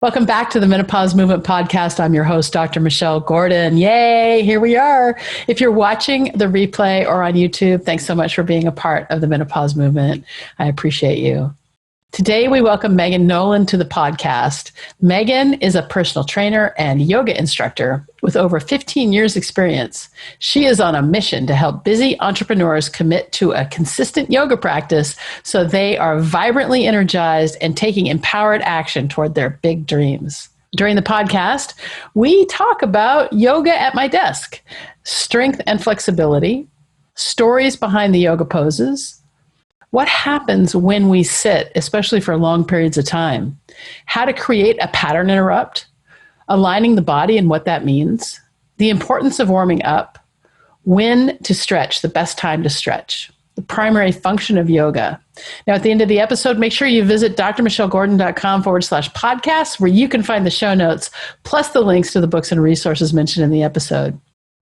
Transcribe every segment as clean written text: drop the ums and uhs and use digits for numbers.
Welcome back to the Menopause Movement Podcast. I'm your host, Dr. Michelle Gordon. Yay, here we are. If you're watching the replay or on YouTube, thanks so much for being a part of the Menopause Movement. I appreciate you. Today, we welcome Megan Nolan to the podcast. Megan is a personal trainer and yoga instructor with over 15 years experience. She is on a mission to help busy entrepreneurs commit to a consistent yoga practice so they are vibrantly energized and taking empowered action toward their big dreams. During the podcast, we talk about yoga at my desk, strength and flexibility, stories behind the yoga poses, what happens when we sit, especially for long periods of time? How to create a pattern interrupt, aligning the body and what that means, the importance of warming up, when to stretch, the best time to stretch, the primary function of yoga. Now, at the end of the episode, make sure you visit drmichellegordon.com/podcast, where you can find the show notes, plus the links to the books and resources mentioned in the episode.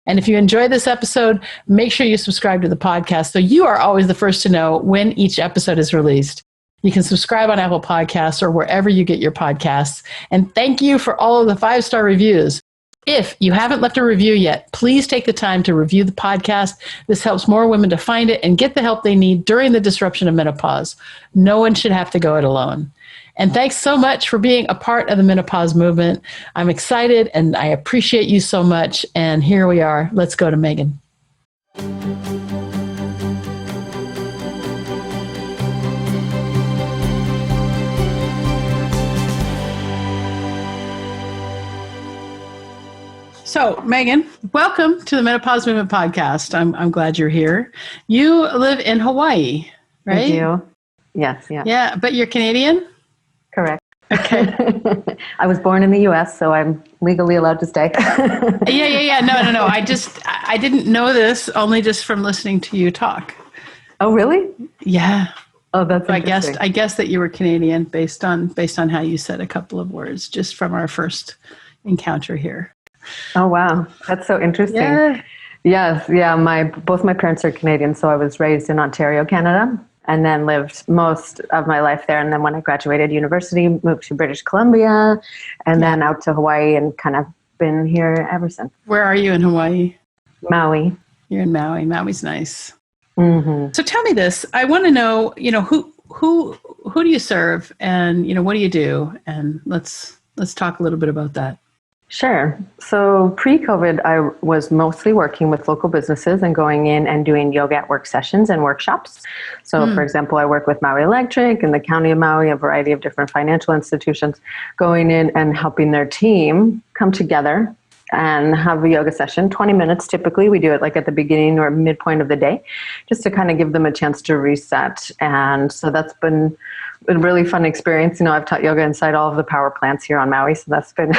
And if you enjoy this episode, make sure you subscribe to the podcast so you are always the first to know when each episode is released. You can subscribe on Apple Podcasts or wherever you get your podcasts. And thank you for all of the 5-star reviews. If you haven't left a review yet, please take the time to review the podcast. This helps more women to find it and get the help they need during the disruption of menopause. No one should have to go it alone. And thanks so much for being a part of the menopause movement. I'm excited and I appreciate you so much. And here we are. Let's go to Megan. So, Megan, welcome to the Menopause Movement Podcast. I'm glad you're here. You live in Hawaii, right? I do. Yes. Yeah. Yeah, but you're Canadian? Correct. Okay. I was born in the U.S., so I'm legally allowed to stay. Yeah. No. I didn't know this only just from listening to you talk. Oh, really? Yeah. Oh, that's interesting. I guess that you were Canadian based on how you said a couple of words just from our first encounter here. Oh, wow. That's so interesting. Yeah. Yes. Yeah. Both my parents are Canadian, so I was raised in Ontario, Canada, and then lived most of my life there. And then when I graduated university, moved to British Columbia and then out to Hawaii and kind of been here ever since. Where are you in Hawaii? Maui. You're in Maui. Maui's nice. Mm-hmm. So tell me this. I want to know, who do you serve and, what do you do? And let's talk a little bit about that. Sure. So pre-COVID, I was mostly working with local businesses and going in and doing yoga at work sessions and workshops. So for example, I work with Maui Electric and the County of Maui, a variety of different financial institutions, going in and helping their team come together and have a yoga session, 20 minutes typically. We do it like at the beginning or midpoint of the day, just to kind of give them a chance to reset. And so that's been a really fun experience. I've taught yoga inside all of the power plants here on Maui, so that's been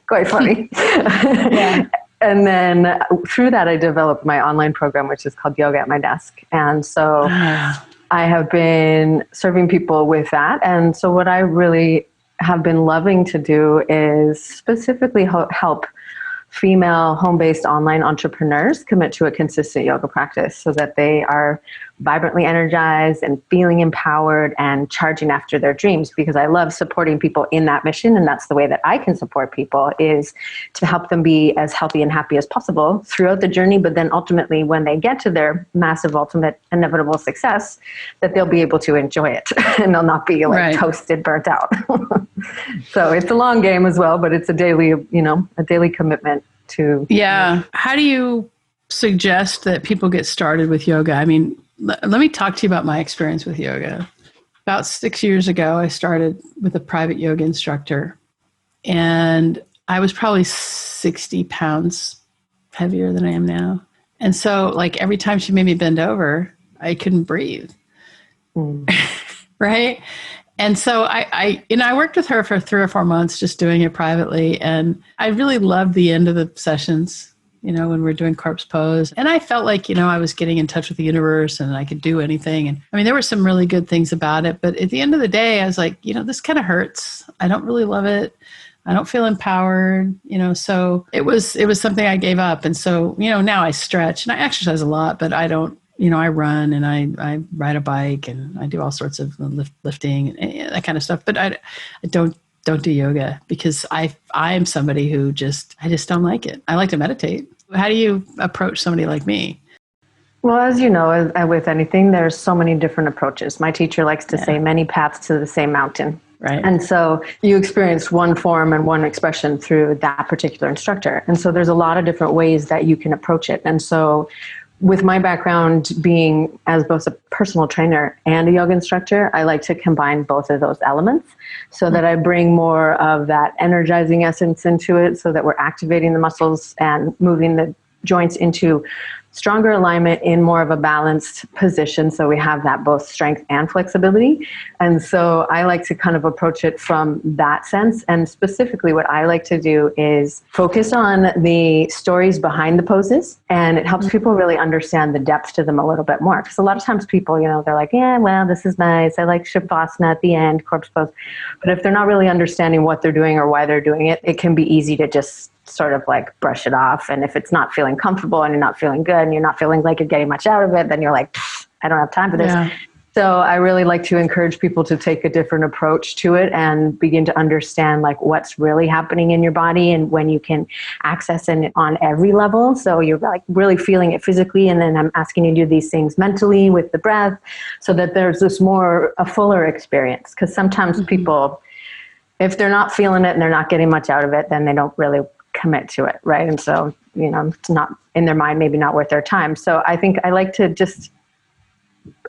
quite funny. Yeah. And then through that, I developed my online program, which is called Yoga at My Desk. And so I have been serving people with that. And so what I really have been loving to do is specifically help female home-based online entrepreneurs commit to a consistent yoga practice so that they are vibrantly energized and feeling empowered and charging after their dreams, because I love supporting people in that mission. And that's the way that I can support people, is to help them be as healthy and happy as possible throughout the journey. But then ultimately, when they get to their massive, ultimate, inevitable success, that they'll be able to enjoy it and they'll not be toasted, burnt out. So it's a long game as well, but it's a daily commitment to. Yeah. How do you suggest that people get started with yoga? I mean, let me talk to you about my experience with yoga. About 6 years ago, I started with a private yoga instructor, and I was probably 60 pounds heavier than I am now. And so every time she made me bend over, I couldn't breathe. Right? And so I worked with her for 3 or 4 months, just doing it privately. And I really loved the end of the sessions, when we're doing corpse pose. And I felt like, I was getting in touch with the universe and I could do anything. And I mean, there were some really good things about it. But at the end of the day, I was like, this kind of hurts. I don't really love it. I don't feel empowered, so it was something I gave up. And so, now I stretch and I exercise a lot, but I don't, I run and I ride a bike and I do all sorts of lifting and that kind of stuff. But I don't don't do yoga because I am somebody who I just don't like it. I like to meditate. How do you approach somebody like me? Well, as you know, with anything, there's so many different approaches. My teacher likes to say many paths to the same mountain. Right. And so you experience one form and one expression through that particular instructor. And so there's a lot of different ways that you can approach it. And so with my background being as both a personal trainer and a yoga instructor, I like to combine both of those elements so that I bring more of that energizing essence into it so that we're activating the muscles and moving the joints into stronger alignment in more of a balanced position. So we have that both strength and flexibility. And so I like to kind of approach it from that sense. And specifically what I like to do is focus on the stories behind the poses. And it helps people really understand the depth to them a little bit more. Because a lot of times people, they're like, yeah, well, this is nice. I like Shavasana at the end, corpse pose. But if they're not really understanding what they're doing or why they're doing it, it can be easy to just sort of like brush it off. And if it's not feeling comfortable and you're not feeling good and you're not feeling like you're getting much out of it, then you're like, I don't have time for this. Yeah. So I really like to encourage people to take a different approach to it and begin to understand like what's really happening in your body and when you can access it on every level. So you're like really feeling it physically. And then I'm asking you to do these things mentally with the breath so that there's this a fuller experience. Because sometimes people, if they're not feeling it and they're not getting much out of it, then they don't really commit to it, right? And so, it's not in their mind, maybe not worth their time. So I think I like to just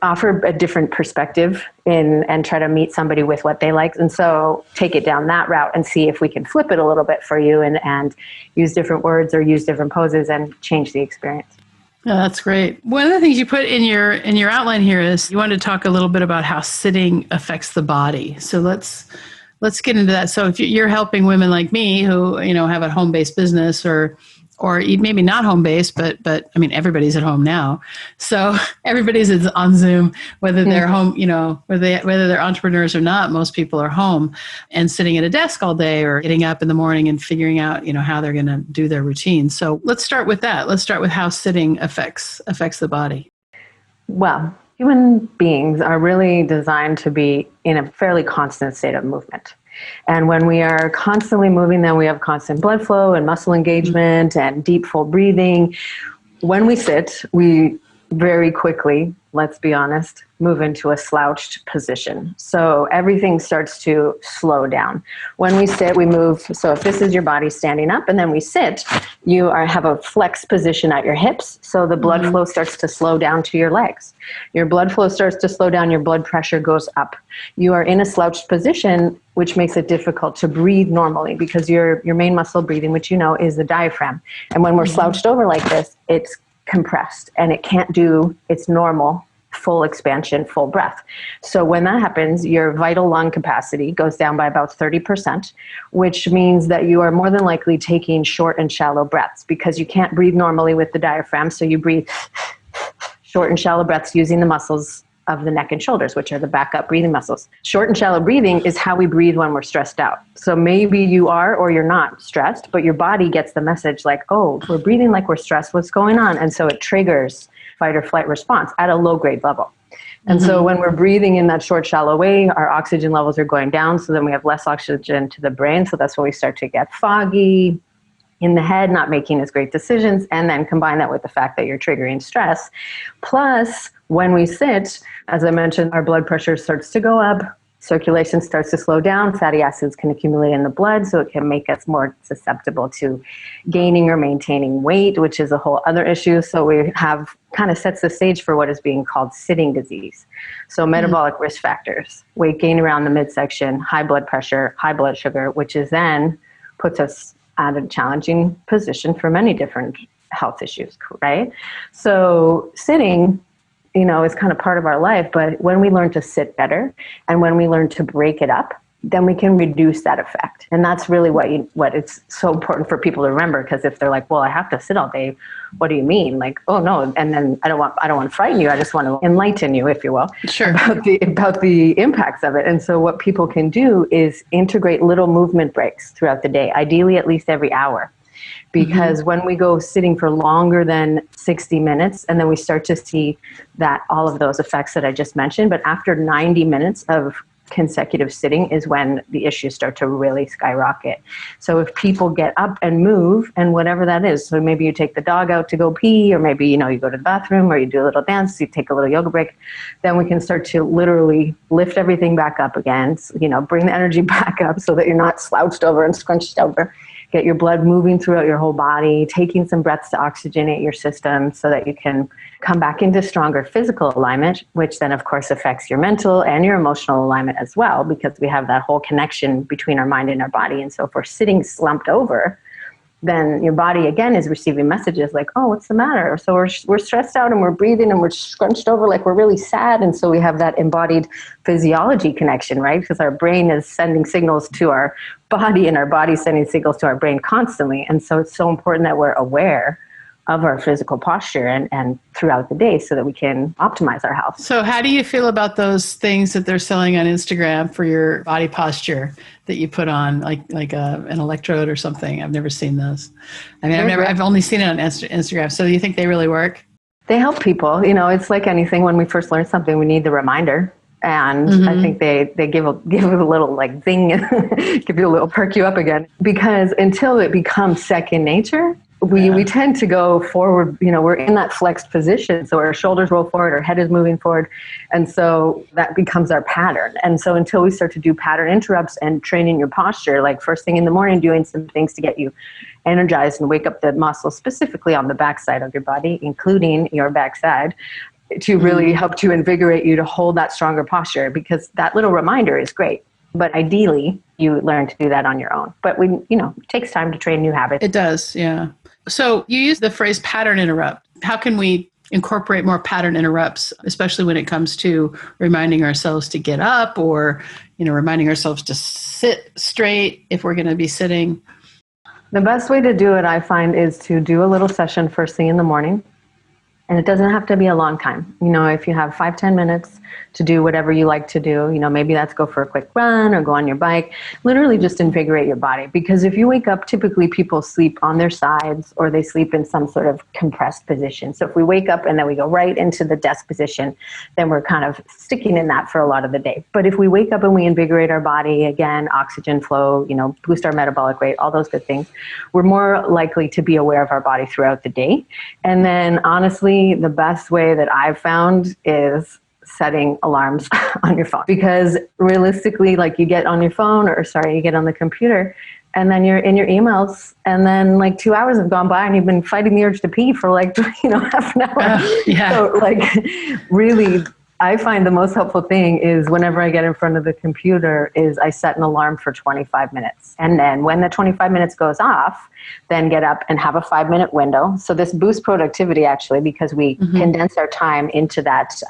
offer a different perspective and try to meet somebody with what they like. And so take it down that route and see if we can flip it a little bit for you and use different words or use different poses and change the experience. Yeah, that's great. One of the things you put in your outline here is you wanted to talk a little bit about how sitting affects the body. So let's get into that. So if you're helping women like me who, have a home-based business or maybe not home-based, but I mean, everybody's at home now. So everybody's on Zoom, whether they're home, whether they're entrepreneurs or not, most people are home and sitting at a desk all day or getting up in the morning and figuring out, how they're going to do their routine. So let's start with that. Let's start with how sitting affects the body. Well, human beings are really designed to be in a fairly constant state of movement. And when we are constantly moving, then we have constant blood flow and muscle engagement and deep, full breathing. When we sit, we very quickly, let's be honest, move into a slouched position. So everything starts to slow down. When we sit, we move. So if this is your body standing up and then we sit, you have a flex position at your hips. So the blood flow starts to slow down to your legs. Your blood flow starts to slow down. Your blood pressure goes up. You are in a slouched position, which makes it difficult to breathe normally because your main muscle breathing, which is the diaphragm. And when we're slouched over like this, it's compressed and it can't do its normal full expansion, full breath. So when that happens, your vital lung capacity goes down by about 30%, which means that you are more than likely taking short and shallow breaths because you can't breathe normally with the diaphragm. So you breathe short and shallow breaths using the muscles of the neck and shoulders, which are the backup breathing muscles. Short and shallow breathing is how we breathe when we're stressed out. So maybe you are or you're not stressed, but your body gets the message like, oh, we're breathing like we're stressed. What's going on? And so it triggers fight or flight response at a low grade level. And so when we're breathing in that short, shallow way, our oxygen levels are going down. So then we have less oxygen to the brain. So that's when we start to get foggy in the head, not making as great decisions. And then combine that with the fact that you're triggering stress. Plus, when we sit, as I mentioned, our blood pressure starts to go up. Circulation starts to slow down. Fatty acids can accumulate in the blood, so it can make us more susceptible to gaining or maintaining weight, which is a whole other issue. So we have kind of sets the stage for what is being called sitting disease. So metabolic risk factors, weight gain around the midsection, high blood pressure, high blood sugar, which is then puts us at a challenging position for many different health issues, right? So sitting is kind of part of our life, but when we learn to sit better and when we learn to break it up, then we can reduce that effect. And that's really what it's so important for people to remember, because if they're like, well, I have to sit all day, what do you mean? Like, oh no, and then I don't want to frighten you. I just want to enlighten you, if you will, sure, about the impacts of it. And so what people can do is integrate little movement breaks throughout the day, ideally at least every hour. Because when we go sitting for longer than 60 minutes, and then we start to see that all of those effects that I just mentioned, but after 90 minutes of consecutive sitting is when the issues start to really skyrocket. So if people get up and move, and whatever that is, so maybe you take the dog out to go pee, or maybe, you go to the bathroom, or you do a little dance, you take a little yoga break, then we can start to literally lift everything back up again, bring the energy back up so that you're not slouched over and scrunched over. Get your blood moving throughout your whole body, taking some breaths to oxygenate your system so that you can come back into stronger physical alignment, which then, of course, affects your mental and your emotional alignment as well, because we have that whole connection between our mind and our body. And so if we're sitting slumped over, then your body, again, is receiving messages like, oh, what's the matter? So we're stressed out and we're breathing and we're scrunched over like we're really sad. And so we have that embodied physiology connection, right? Because our brain is sending signals to our body and our body sending signals to our brain constantly. And so it's so important that we're aware of our physical posture and throughout the day so that we can optimize our health. So how do you feel about those things that they're selling on Instagram for your body posture that you put on, like an electrode or something? I've never seen those. I mean, I've only seen it on Instagram. So do you think they really work? They help people. It's like anything. When we first learn something, we need the reminder. And I think they give a little like zing, give you a little perk you up again. Because until it becomes second nature, we tend to go forward, we're in that flexed position. So our shoulders roll forward, our head is moving forward. And so that becomes our pattern. And so until we start to do pattern interrupts and training your posture, like first thing in the morning, doing some things to get you energized and wake up the muscles specifically on the backside of your body, including your backside, to really help to invigorate you to hold that stronger posture, because that little reminder is great. But ideally, you learn to do that on your own. But it takes time to train new habits. It does, yeah. So you use the phrase pattern interrupt. How can we incorporate more pattern interrupts, especially when it comes to reminding ourselves to get up, or, reminding ourselves to sit straight if we're going to be sitting? The best way to do it, I find, is to do a little session first thing in the morning. And it doesn't have to be a long time. If you have 5-10 minutes to do whatever you like to do, maybe that's go for a quick run or go on your bike, literally just invigorate your body. Because if you wake up, typically people sleep on their sides or they sleep in some sort of compressed position. So if we wake up and then we go right into the desk position, then we're kind of sticking in that for a lot of the day. But if we wake up and we invigorate our body, again, oxygen flow, boost our metabolic rate, all those good things, we're more likely to be aware of our body throughout the day. And then honestly, the best way that I've found is setting alarms on your phone, because realistically, like you get on your phone you get on the computer and then you're in your emails and then like 2 hours have gone by and you've been fighting the urge to pee for like, half an hour. So really, I find the most helpful thing is whenever I get in front of the computer is I set an alarm for 25 minutes. And then when the 25 minutes goes off, then get up and have a 5-minute window. So this boosts productivity actually, because we condense our time into that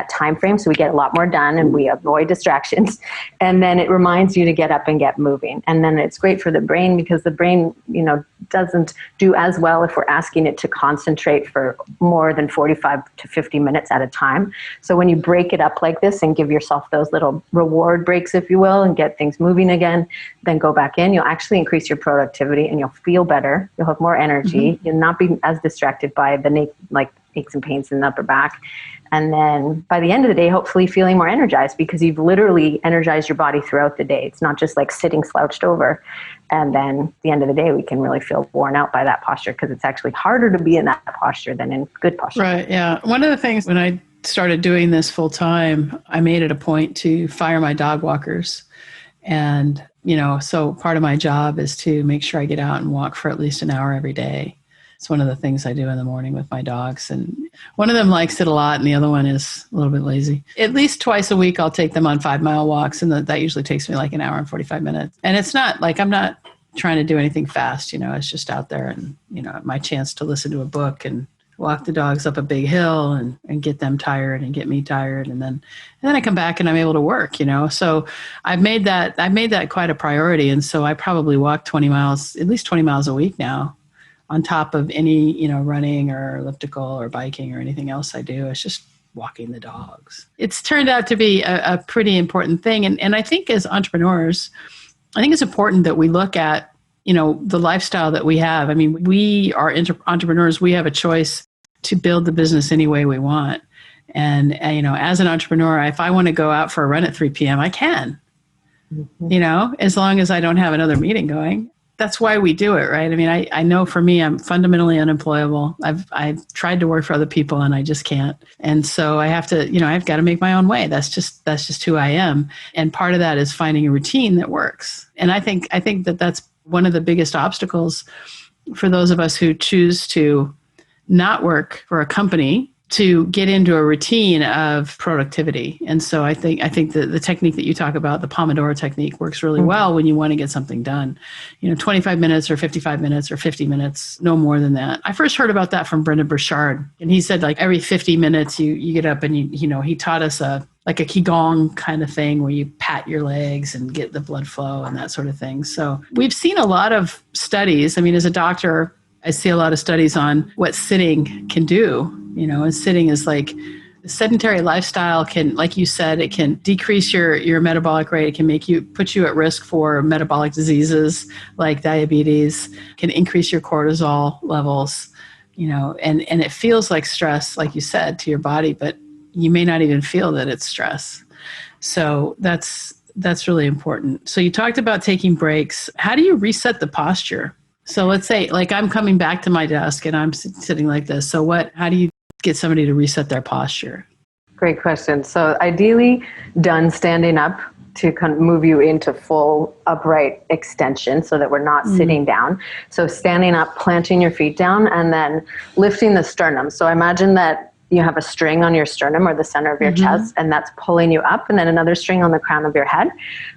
time frame. So we get a lot more done and we avoid distractions. And then it reminds you to get up and get moving. And then it's great for the brain, because the brain, doesn't do as well if we're asking it to concentrate for more than 45 to 50 minutes at a time. So when you break it up like this and give yourself those little reward breaks, if you will, and get things moving again, then go back in, you'll actually increase your productivity and you'll feel better. You'll have more energy. You'll not be as distracted by the aches and pains in the upper back. And then by the end of the day, hopefully feeling more energized, because you've literally energized your body throughout the day. It's not just like sitting slouched over. And then at the end of the day, we can really feel worn out by that posture, because it's actually harder to be in that posture than in good posture. Right, yeah. One of the things when I started doing this full time, I made it a point to fire my dog walkers. And, so part of my job is to make sure I get out and walk for at least an hour every day. It's one of the things I do in the morning with my dogs. And one of them likes it a lot and the other one is a little bit lazy. At least twice a week, I'll take them on 5-mile walks. And that usually takes me like an hour and 45 minutes. And it's not like I'm not trying to do anything fast, it's just out there and, my chance to listen to a book and walk the dogs up a big hill and get them tired and get me tired. And then I come back and I'm able to work, So I've made that quite a priority. And so I probably walk at least 20 miles a week now, on top of any, running or elliptical or biking or anything else I do. It's just walking the dogs. It's turned out to be a pretty important thing. And I think as entrepreneurs, I think it's important that we look at, the lifestyle that we have. I mean, we are entrepreneurs. We have a choice to build the business any way we want. And you know, as an entrepreneur, if I want to go out for a run at 3 p.m., I can, you know, as long as I don't have another meeting going. That's why we do it, right? I mean, I know for me, I'm fundamentally unemployable. I've tried to work for other people and I just can't. And so I have to, you know, I've got to make my own way. That's just who I am. And part of that is finding a routine that works. And I think that that's one of the biggest obstacles for those of us who choose to not work for a company, to get into a routine of productivity. And so I think the technique that you talk about, the Pomodoro technique, works really well when you want to get something done. You know, 25 minutes or 55 minutes or 50 minutes, no more than that. I first heard about that from Brendan Burchard. And he said like every 50 minutes you get up and you know, he taught us like a Qigong kind of thing where you pat your legs and get the blood flow and that sort of thing. So we've seen a lot of studies. I mean, as a doctor, I see a lot of studies on what sitting can do. You know, and sitting is like a sedentary lifestyle can, like you said, it can decrease your metabolic rate. It can put you at risk for metabolic diseases like diabetes, can increase your cortisol levels, you know, and it feels like stress, like you said, to your body, but you may not even feel that it's stress. So that's really important. So you talked about taking breaks. How do you reset the posture? So let's say like I'm coming back to my desk and I'm sitting like this. So how do you get somebody to reset their posture? Great question. So ideally done standing up to kind of move you into full upright extension so that we're not sitting down. So standing up, planting your feet down, and then lifting the sternum. So imagine that you have a string on your sternum or the center of your chest, and that's pulling you up, and then another string on the crown of your head,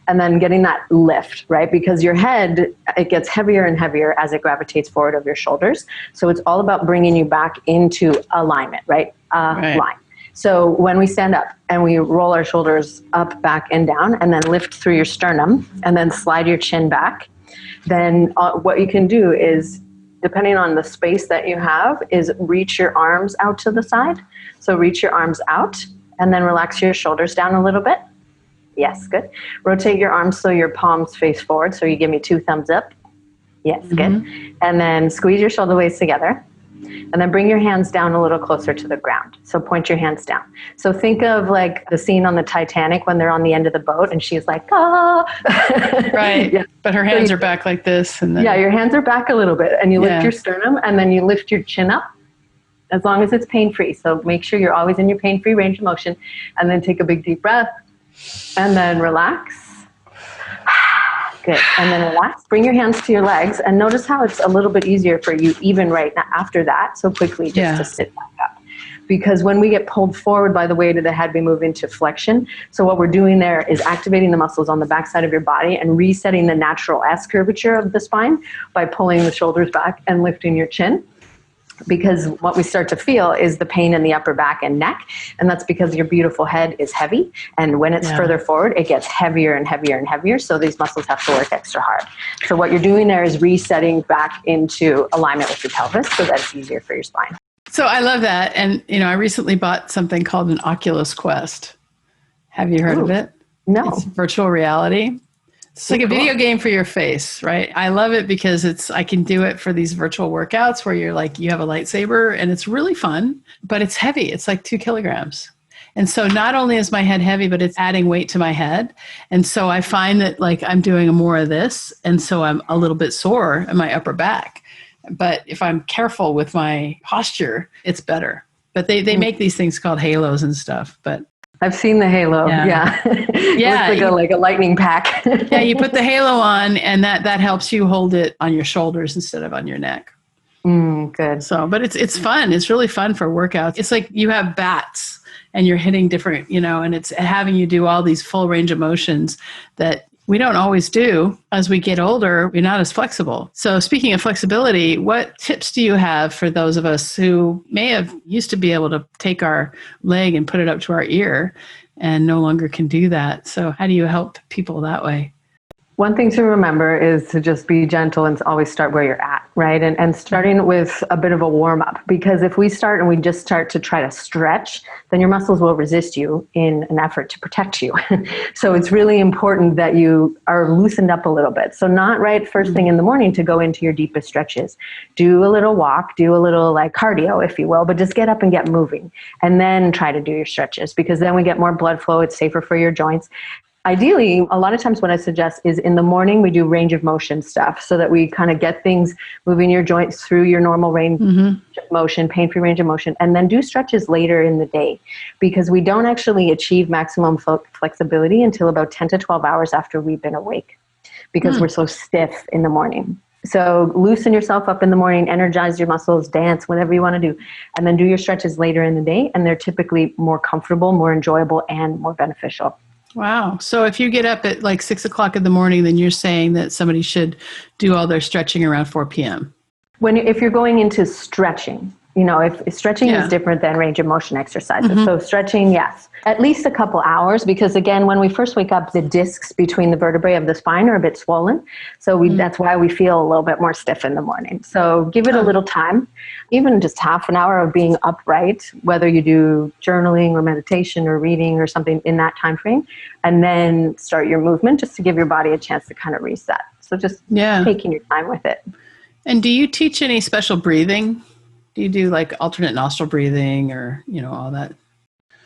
and then getting that lift, right? Because your head, it gets heavier and heavier as it gravitates forward of your shoulders. So it's all about bringing you back into alignment, right? Line. So when we stand up and we roll our shoulders up, back, and down, and then lift through your sternum, and then slide your chin back, then what you can do is, depending on the space that you have, is reach your arms out to the side. So reach your arms out and then relax your shoulders down a little bit. Yes, good. Rotate your arms so your palms face forward. So you give me 2 thumbs up. Yes, good. And then squeeze your shoulder blades together. And then bring your hands down a little closer to the ground. So point your hands down. So think of like the scene on the Titanic when they're on the end of the boat and she's like, ah. Right. Yeah. But her hands are back like this. And then, yeah, your hands are back a little bit. And you lift your sternum and then you lift your chin up as long as it's pain-free. So make sure you're always in your pain-free range of motion. And then take a big deep breath. And then relax. Good. And then relax. Bring your hands to your legs and notice how it's a little bit easier for you even right now after that. So quickly just to sit back up. Because when we get pulled forward by the weight of the head, we move into flexion. So what we're doing there is activating the muscles on the backside of your body and resetting the natural S curvature of the spine by pulling the shoulders back and lifting your chin. Because what we start to feel is the pain in the upper back and neck. And that's because your beautiful head is heavy. And when it's further forward, it gets heavier and heavier and heavier. So these muscles have to work extra hard. So what you're doing there is resetting back into alignment with your pelvis so that it's easier for your spine. So I love that. And, you know, I recently bought something called an Oculus Quest. Have you heard of it? No. It's virtual reality. It's like a video game for your face, right? I love it because I can do it for these virtual workouts where you're like, you have a lightsaber and it's really fun, but it's heavy. It's like 2 kilograms. And so not only is my head heavy, but it's adding weight to my head. And so I find that like I'm doing more of this. And so I'm a little bit sore in my upper back. But if I'm careful with my posture, it's better. But they make these things called halos and stuff, but I've seen the halo. Yeah. Yeah. Looks like a lightning pack. Yeah. You put the halo on and that helps you hold it on your shoulders instead of on your neck. Good. So, but it's fun. It's really fun for workouts. It's like you have bats and you're hitting different, you know, and it's having you do all these full range of motions that we don't always do. As we get older, we're not as flexible. So speaking of flexibility, what tips do you have for those of us who may have used to be able to take our leg and put it up to our ear and no longer can do that? So how do you help people that way? One thing to remember is to just be gentle and to always start where you're at, right? And starting with a bit of a warm up, because if we start and we just start to try to stretch, then your muscles will resist you in an effort to protect you. So it's really important that you are loosened up a little bit. So not right first thing in the morning to go into your deepest stretches. Do a little walk, do a little like cardio, if you will, but just get up and get moving and then try to do your stretches, because then we get more blood flow. It's safer for your joints. Ideally, a lot of times what I suggest is in the morning we do range of motion stuff so that we kind of get things moving your joints through your normal range of motion, pain-free range of motion, and then do stretches later in the day, because we don't actually achieve maximum flexibility until about 10 to 12 hours after we've been awake, because we're so stiff in the morning. So loosen yourself up in the morning, energize your muscles, dance, whatever you want to do, and then do your stretches later in the day, and they're typically more comfortable, more enjoyable, and more beneficial. Wow. So if you get up at like 6 o'clock in the morning, then you're saying that somebody should do all their stretching around 4 p.m. If you're going into stretching, if stretching is different than range of motion exercises. So stretching, yes, at least a couple hours, because again, when we first wake up, the discs between the vertebrae of the spine are a bit swollen. So that's why we feel a little bit more stiff in the morning. So give it a little time, even just half an hour of being upright, whether you do journaling or meditation or reading or something in that time frame, and then start your movement just to give your body a chance to kind of reset. So just taking your time with it. And do you teach any special breathing? Do you do like alternate nostril breathing or, all that?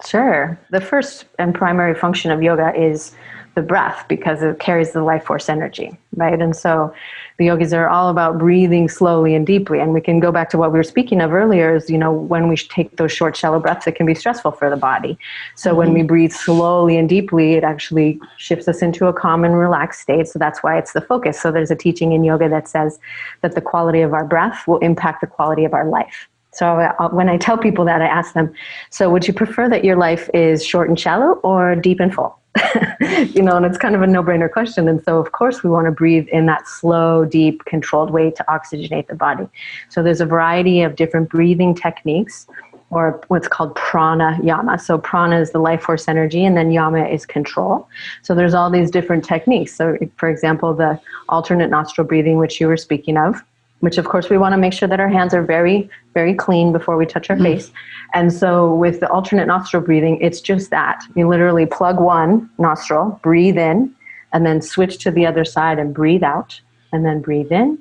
Sure. The first and primary function of yoga is the breath, because it carries the life force energy, right? And so the yogis are all about breathing slowly and deeply. And we can go back to what we were speaking of earlier is, when we take those short, shallow breaths, it can be stressful for the body. So when we breathe slowly and deeply, it actually shifts us into a calm and relaxed state. So that's why it's the focus. So there's a teaching in yoga that says that the quality of our breath will impact the quality of our life. So when I tell people that, I ask them, so would you prefer that your life is short and shallow or deep and full? And it's kind of a no-brainer question. And so, of course, we want to breathe in that slow, deep, controlled way to oxygenate the body. So there's a variety of different breathing techniques, or what's called pranayama. So prana is the life force energy, and then yama is control. So there's all these different techniques. So, for example, the alternate nostril breathing, which you were speaking of, which of course we want to make sure that our hands are very, very clean before we touch our face. And so with the alternate nostril breathing, it's just that. You literally plug one nostril, breathe in, and then switch to the other side and breathe out, and then breathe in,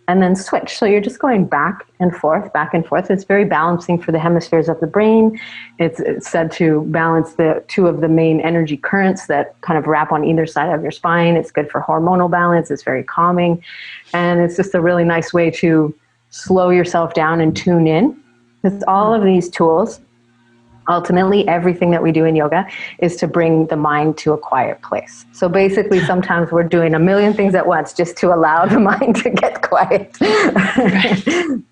and then switch. So you're just going back and forth, back and forth. It's very balancing for the hemispheres of the brain. It's said to balance the two of the main energy currents that kind of wrap on either side of your spine. It's good for hormonal balance. It's very calming. And it's just a really nice way to slow yourself down and tune in. Because all of these tools, ultimately, everything that we do in yoga is to bring the mind to a quiet place. So basically, sometimes we're doing a million things at once just to allow the mind to get quiet. Right.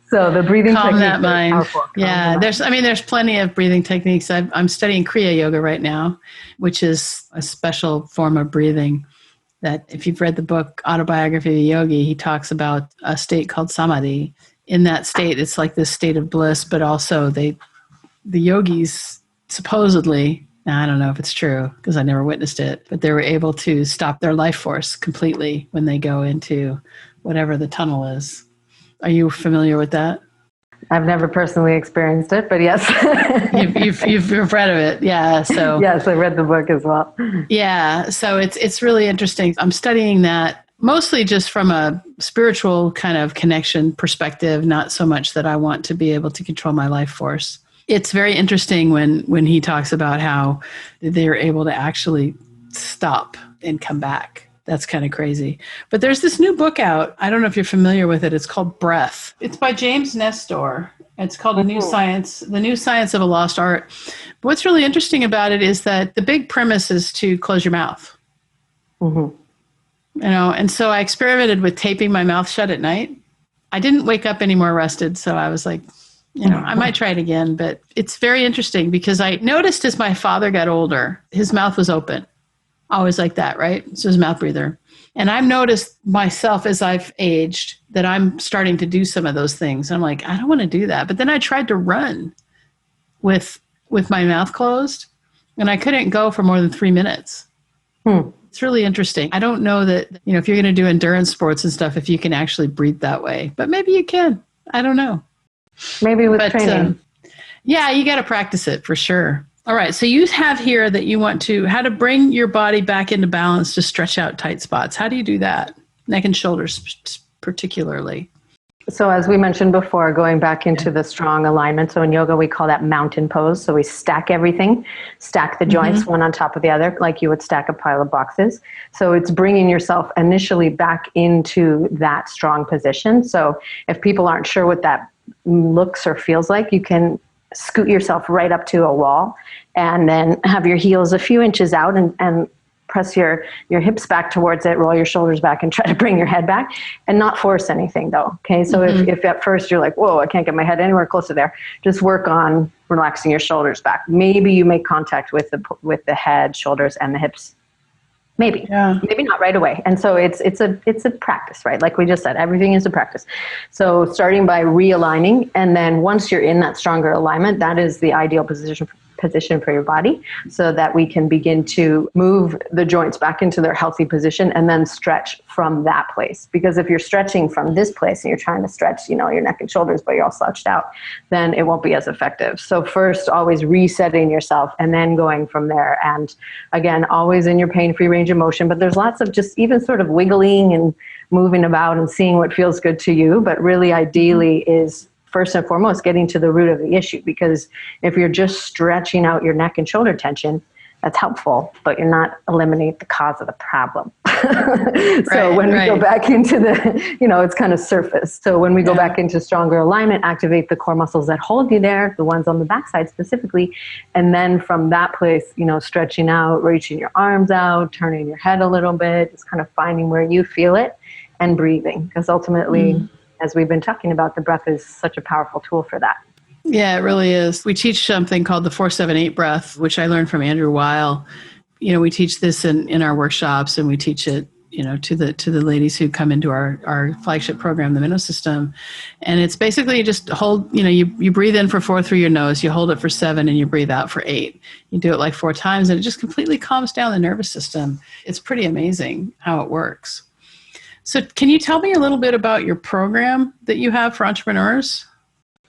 So the breathing calm technique that mind. Powerful. Yeah, there's plenty of breathing techniques. I'm studying Kriya Yoga right now, which is a special form of breathing that if you've read the book Autobiography of a Yogi, he talks about a state called samadhi. In that state, it's like this state of bliss, but also the yogis supposedly, now I don't know if it's true because I never witnessed it, but they were able to stop their life force completely when they go into whatever the tunnel is. Are you familiar with that? I've never personally experienced it, but yes. You've read of it. Yeah. So yes, I read the book as well. Yeah. So it's really interesting. I'm studying that mostly just from a spiritual kind of connection perspective, not so much that I want to be able to control my life force. It's very interesting when he talks about how they're able to actually stop and come back. That's kind of crazy. But there's this new book out. I don't know if you're familiar with it. It's called Breath. It's by James Nestor. It's called The New Science of a Lost Art. But what's really interesting about it is that the big premise is to close your mouth. And so I experimented with taping my mouth shut at night. I didn't wake up any more rested. So I was like, I might try it again, but it's very interesting because I noticed as my father got older, his mouth was open. Always like that, right? So his mouth breather. And I've noticed myself as I've aged that I'm starting to do some of those things. I'm like, I don't want to do that. But then I tried to run with my mouth closed and I couldn't go for more than 3 minutes. It's really interesting. I don't know that, if you're going to do endurance sports and stuff, if you can actually breathe that way, but maybe you can. I don't know. Maybe with training. Yeah, you got to practice it for sure. All right. So you have here that you want how to bring your body back into balance to stretch out tight spots. How do you do that? Neck and shoulders particularly. So as we mentioned before, going back into the strong alignment. So in yoga, we call that mountain pose. So we stack everything, stack the joints one on top of the other, like you would stack a pile of boxes. So it's bringing yourself initially back into that strong position. So if people aren't sure what that looks or feels like, you can scoot yourself right up to a wall and then have your heels a few inches out and press your hips back towards it, roll your shoulders back and try to bring your head back and not force anything though. Okay. So if at first you're like, whoa, I can't get my head anywhere close to there, just work on relaxing your shoulders back. Maybe you make contact with the head, shoulders, and the hips. Maybe not right away. And so it's a practice, right? Like we just said, everything is a practice. So starting by realigning, and then once you're in that stronger alignment, that is the ideal position for your body, so that we can begin to move the joints back into their healthy position and then stretch from that place. Because if you're stretching from this place and you're trying to stretch, your neck and shoulders, but you're all slouched out, then it won't be as effective. So first, always resetting yourself and then going from there. And again, always in your pain-free range of motion, but there's lots of just even sort of wiggling and moving about and seeing what feels good to you. But really ideally is first and foremost, getting to the root of the issue, because if you're just stretching out your neck and shoulder tension, that's helpful, but you're not eliminating the cause of the problem. So when we go back into it's kind of surface. So when we go back into stronger alignment, activate the core muscles that hold you there, the ones on the backside specifically. And then from that place, stretching out, reaching your arms out, turning your head a little bit, just kind of finding where you feel it and breathing. Because ultimately, as we've been talking about, the breath is such a powerful tool for that. Yeah, it really is. We teach something called the 4-7-8 breath, which I learned from Andrew Weil. We teach this in our workshops, and we teach it, to the ladies who come into our flagship program, the Minnow System. And it's basically you just hold, you breathe in for 4 through your nose, you hold it for 7, and you breathe out for 8. You do it like 4 times, and it just completely calms down the nervous system. It's pretty amazing how it works. So can you tell me a little bit about your program that you have for entrepreneurs?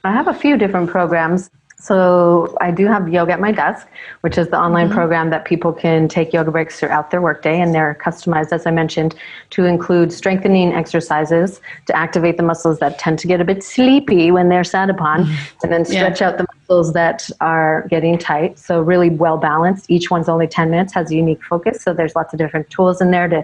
I have a few different programs. So I do have Yoga at My Desk, which is the online program that people can take yoga breaks throughout their workday. And they're customized, as I mentioned, to include strengthening exercises to activate the muscles that tend to get a bit sleepy when they're sat upon, and then stretch out the muscles that are getting tight. So really well balanced. Each one's only 10 minutes, has a unique focus. So there's lots of different tools in there to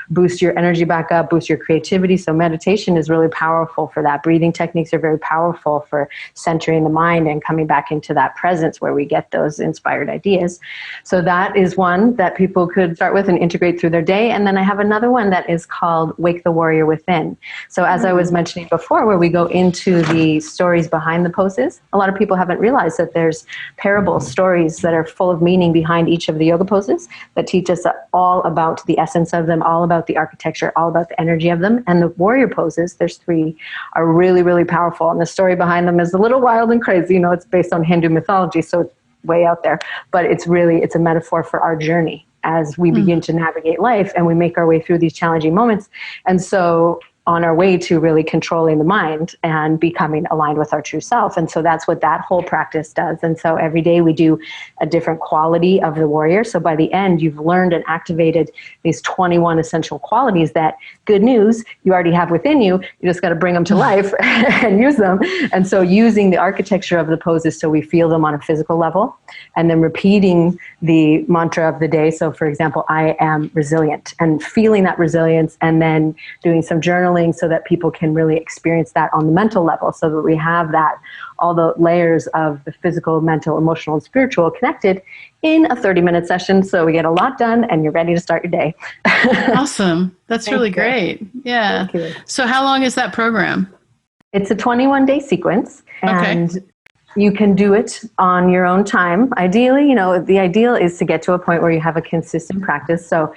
boost your energy back up, boost your creativity. So meditation is really powerful for that. Breathing techniques are very powerful for centering the mind and coming back into that presence where we get those inspired ideas. So that is one that people could start with and integrate through their day. And then I have another one that is called Wake the Warrior Within. So as I was mentioning before, where we go into the stories behind the poses, a lot of people haven't realized that there's parable stories that are full of meaning behind each of the yoga poses that teach us all about the essence of them, all about the architecture, all about the energy of them. And the warrior poses, there's 3, are really, really powerful. And the story behind them is a little wild and crazy. It's based on Hindu mythology, so it's way out there. But it's a metaphor for our journey as we begin to navigate life and we make our way through these challenging moments. And so on our way to really controlling the mind and becoming aligned with our true self. And so that's what that whole practice does. And so every day we do a different quality of the warrior. So by the end, you've learned and activated these 21 essential qualities that, good news, you already have within you. You just got to bring them to life and use them. And so using the architecture of the poses so we feel them on a physical level, and then repeating the mantra of the day. So for example, I am resilient, and feeling that resilience, and then doing some journaling so that people can really experience that on the mental level, so that we have that, all the layers of the physical, mental, emotional, and spiritual connected in a 30-minute session. So we get a lot done and you're ready to start your day. Awesome. That's really great. Yeah. So how long is that program? It's a 21-day sequence, and you can do it on your own time. Ideally, the ideal is to get to a point where you have a consistent practice. So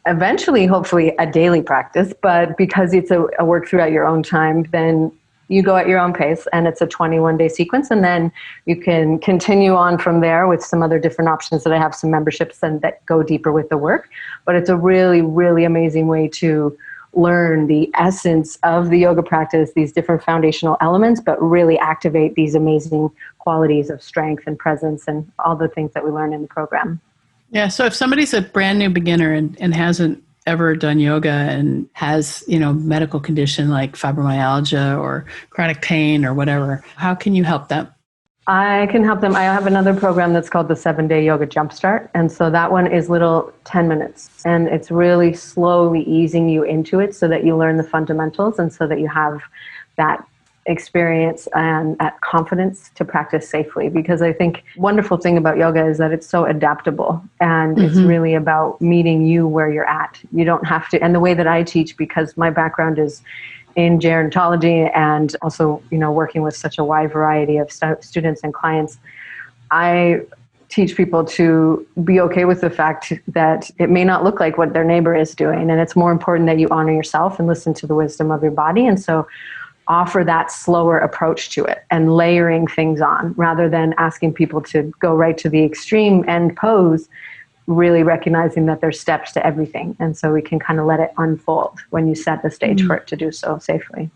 eventually, hopefully, a daily practice. But because it's a work throughout your own time, then you go at your own pace, and it's a 21-day sequence. And then you can continue on from there with some other different options that I have, some memberships and that go deeper with the work. But it's a really, really amazing way to learn the essence of the yoga practice, these different foundational elements, but really activate these amazing qualities of strength and presence and all the things that we learn in the program. Yeah. So if somebody's a brand new beginner and hasn't ever done yoga and has, medical condition like fibromyalgia or chronic pain or whatever, how can you help them? I can help them. I have another program that's called the 7-Day Yoga Jumpstart. And so that one is little 10 minutes. And it's really slowly easing you into it so that you learn the fundamentals and so that you have that experience and that confidence to practice safely. Because I think wonderful thing about yoga is that it's so adaptable, and it's really about meeting you where you're at. You don't have to, and the way that I teach, because my background is in gerontology and also, working with such a wide variety of students and clients, I teach people to be okay with the fact that it may not look like what their neighbor is doing. And it's more important that you honor yourself and listen to the wisdom of your body. And so offer that slower approach to it and layering things on rather than asking people to go right to the extreme end pose, really recognizing that there's steps to everything. And so we can kind of let it unfold when you set the stage for it to do so safely.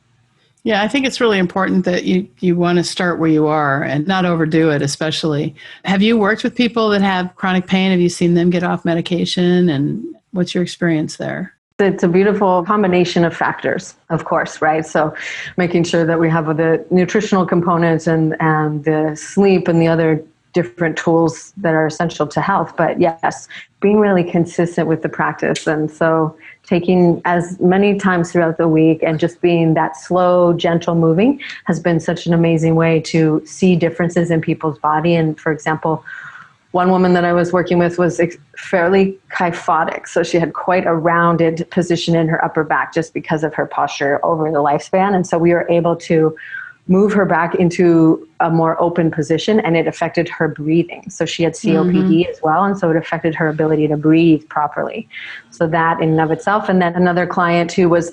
Yeah, I think it's really important that you want to start where you are and not overdo it, especially. Have you worked with people that have chronic pain? Have you seen them get off medication? And what's your experience there? It's a beautiful combination of factors, of course, right? So making sure that we have the nutritional components and the sleep and the other different tools that are essential to health. But yes, being really consistent with the practice. And so taking as many times throughout the week and just being that slow, gentle moving has been such an amazing way to see differences in people's body. And for example, one woman that I was working with was fairly kyphotic. So she had quite a rounded position in her upper back just because of her posture over the lifespan. And so we were able to move her back into a more open position, and it affected her breathing. So she had COPD as well. And so it affected her ability to breathe properly. So that in and of itself. And then another client who was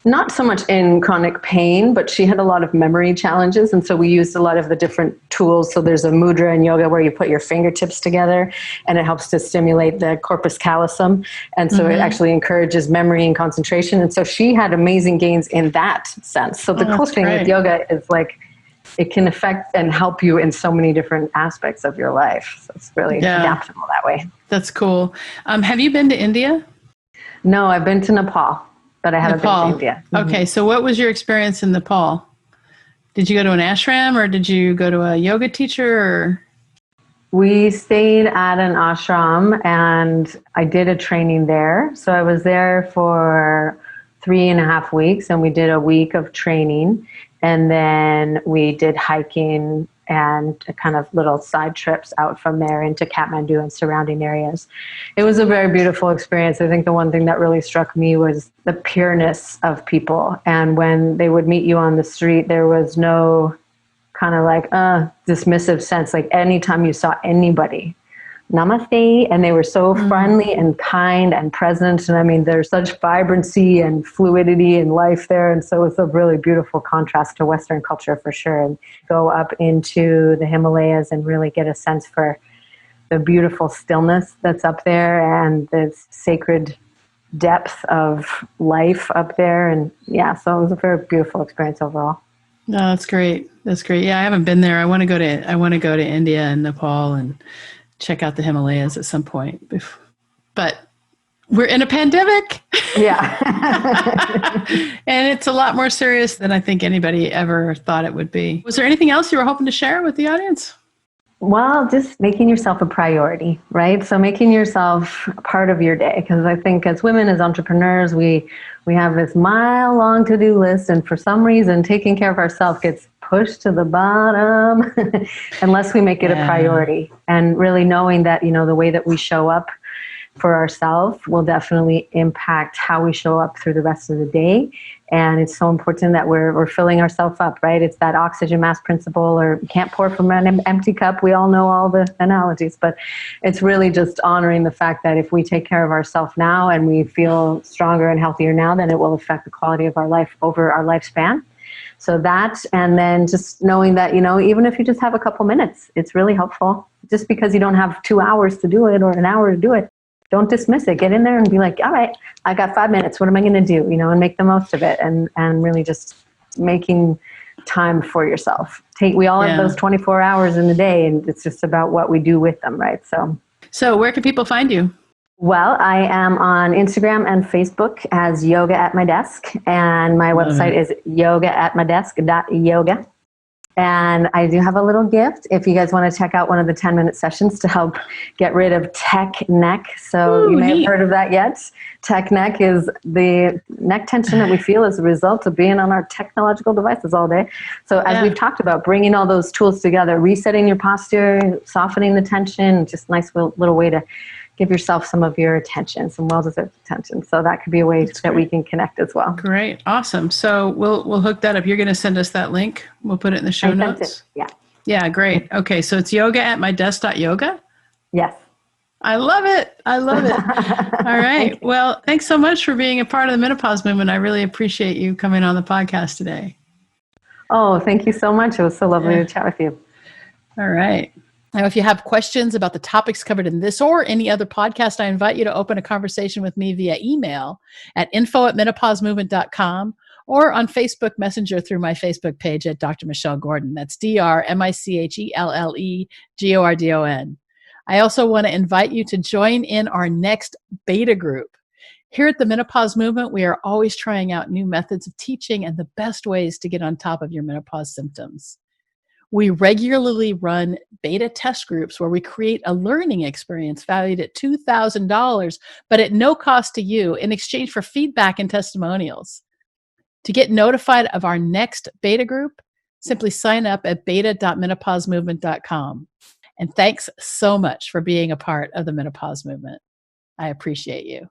not so much in chronic pain, but she had a lot of memory challenges. And so we used a lot of the different tools. So there's a mudra in yoga where you put your fingertips together and it helps to stimulate the corpus callosum. And so it actually encourages memory and concentration. And so she had amazing gains in that sense. So the cool thing with yoga is like, it can affect and help you in so many different aspects of your life. So it's really adaptable that way. That's cool. Have you been to India? No, I've been to Nepal. But I haven't been to India. Okay, so what was your experience in Nepal? Did you go to an ashram or did you go to a yoga teacher? Or? We stayed at an ashram and I did a training there. So I was there for 3.5 weeks and we did a week of training. And then we did hiking and kind of little side trips out from there into Kathmandu and surrounding areas. It was a very beautiful experience. I think the one thing that really struck me was the pureness of people. And when they would meet you on the street, there was no kind of like dismissive sense. Like anytime you saw anybody, namaste, and they were so friendly and kind and present. And I mean, there's such vibrancy and fluidity in life there. And so it's a really beautiful contrast to Western culture for sure. And go up into the Himalayas and really get a sense for the beautiful stillness that's up there and the sacred depth of life up there. And yeah, so it was a very beautiful experience overall. No, that's great. That's great. Yeah, I haven't been there. I want to go to India and Nepal and check out the Himalayas at some point. But we're in a pandemic. Yeah. And it's a lot more serious than I think anybody ever thought it would be. Was there anything else you were hoping to share with the audience? Well, just making yourself a priority, right? So making yourself a part of your day. Because I think as women, as entrepreneurs, we have this mile-long to-do list. And for some reason, taking care of ourselves gets pushed to the bottom unless we make it a priority. And really knowing that, the way that we show up for ourselves will definitely impact how we show up through the rest of the day. And it's so important that we're filling ourselves up, right? It's that oxygen mass principle, or you can't pour from an empty cup. We all know all the analogies, but it's really just honoring the fact that if we take care of ourselves now and we feel stronger and healthier now, then it will affect the quality of our life over our lifespan. So that, and then just knowing that, even if you just have a couple minutes, it's really helpful. Just because you don't have 2 hours to do it or an hour to do it, don't dismiss it. Get in there and be like, all right, I got 5 minutes. What am I going to do? And make the most of it, and really just making time for yourself. We all have those 24 hours in the day, and it's just about what we do with them, right? So where can people find you? Well, I am on Instagram and Facebook as Yoga at My Desk, and my website is yogaatmydesk.yoga. And I do have a little gift if you guys want to check out one of the 10-minute sessions to help get rid of tech neck. So you may have heard of that yet. Tech neck is the neck tension that we feel as a result of being on our technological devices all day. So as we've talked about, bringing all those tools together, resetting your posture, softening the tension, just nice little way to give yourself some of your attention, some well-deserved attention. So that could be a way that we can connect as well. Great. Awesome. So we'll hook that up. You're going to send us that link. We'll put it in the show notes. Yeah. Yeah, great. Okay. So it's yogaatmydesk.yoga? Yes. I love it. I love it. All right. Well, thanks so much for being a part of the menopause movement. I really appreciate you coming on the podcast today. Oh, thank you so much. It was so lovely to chat with you. All right. Now, if you have questions about the topics covered in this or any other podcast, I invite you to open a conversation with me via email at info@menopausemovement.com or on Facebook Messenger through my Facebook page at Dr. Michelle Gordon. That's DrMichellellegordon. I also want to invite you to join in our next beta group. Here at the Menopause Movement, we are always trying out new methods of teaching and the best ways to get on top of your menopause symptoms. We regularly run beta test groups where we create a learning experience valued at $2,000, but at no cost to you in exchange for feedback and testimonials. To get notified of our next beta group, simply sign up at beta.menopausemovement.com. And thanks so much for being a part of the Menopause Movement. I appreciate you.